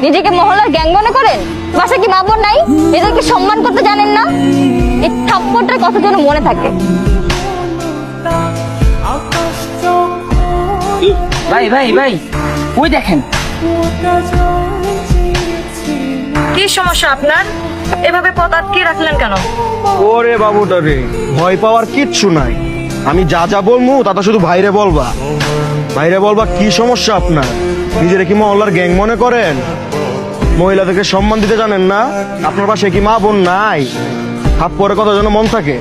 নিজেকে মহল্লার গ্যাং মনে করেন? বাসা কি মা বোন নাই? এদেরকে সম্মান করতে জানেন না? এই থাপ্পড়টার কথা যেন মনে থাকে। ভাই ভাই ভাই, ওই দেখেন। কি সমস্যা আপনার? এভাবে পথ আটকে রাখলেন কেন? ওরে বাবুটা রে, ভয় পাওয়ার কিচ্ছু নাই। আমি যা যা বলবো তা তো শুধু ভাইরে বলবা। ভাইরে বলবা কি সমস্যা আপনার? নিজেরা কি মহল্লার গ্যাং মনে করেন? মহিলাদেরকে সম্মান দিতে জানেন না? আপনার পাশে কি মা বোন নাই? হাত পরে কথা যেন মন থাকে।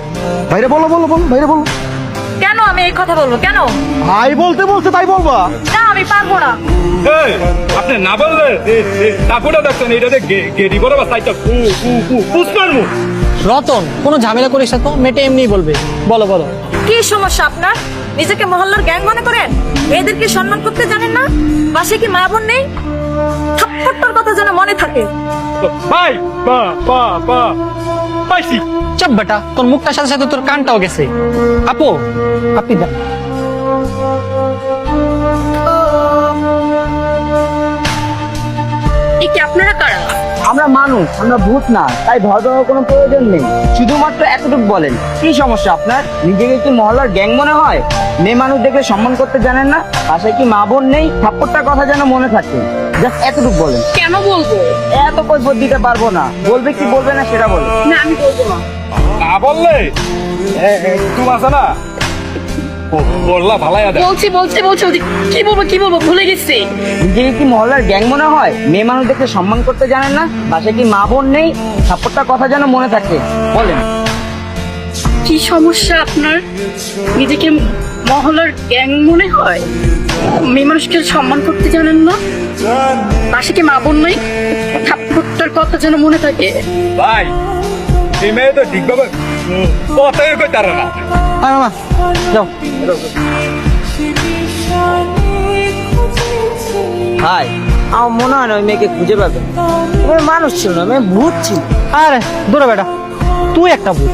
ভাইরে বলো বলো বলো, ভাইরে বলো। কেন আমি এই কথা বলবো? কেন? ভাই বলতে বলতে তাই বলবা? না, আমি পারবো না। এই, আপনি না বললে তারপরে দেখছেন এটা গেরি বড় বা সাইডটা পুষ্পার মুখ। রতন, কোনো ঝামেলা করিস না তো, মেয়েটা এমনিই বলবে। বলো বলো। কি সমস্যা আপনার? নিজেকে মহল্লার গ্যাং মনে করেন? মেয়েদেরকে সম্মান করতে জানেন না? পাশে কি মা বোন নেই? থাপ্পড়টার কথা যেন মনে থাকে। ভাই বা বা বা পাইছি। চপ বেটা, তোর মুখটার সাথে সাথে তোর কানটাও গেছে। আপু, আপনি দেন। এই কি আপনারা কারা? আমরা মানুষ, আমরা ভূত না, তাই ভয় পাওয়ার কোনো প্রয়োজন নেই। শুধুমাত্র এতটুকু বলেন, কি সমস্যা আপনার? নিজেকে কি মহল্লার গ্যাং মনে হয়? মেয়ে মানুষ দেখলে সম্মান করতে জানেন না? পাশে কি মা বোন নেই? থাপ্পড়টার কথা যেন মনে থাকে। জাস্ট এতটুকু বলেন। কেন বলবো? এত কৈফিয়ত দিতে পারবো না। বলবে কি বলবে না সেটা বলো। না, আমি বলবো না। না বললে তুমি আছে না বললা ভালাই আছে। বলছি কি বলবো ভুলে গেছি। নিজেকে কি মহল্লার গ্যাং মনে হয়? মেয়ে মানুষ দেখলে সম্মান করতে জানেন না? পাশে কি মা বোন নেই? থাপ্পড়টার কথা যেন মনে থাকে। বলেন। কি সমস্যা আপনার? নিজেকে মহল্লার গ্যাং মনে হয়? মেয়ে মানুষকে সম্মান করতে জানেন না? পাশে কি মা বোন নেই? থাপ্পড়টার কথা যেন মনে থাকে। ভাই এই মেয়ে তো ঠিকভাবে কথাই কই তারা না। আয় মামা, যাও। হাই, আমার মনে হয় না ওই মেয়েকে খুঁজে পাবে। ওই মানুষ ছিল না, মেয়ে ভূত ছিল। আরে দূরে বেটা, তুই একটা ভূত।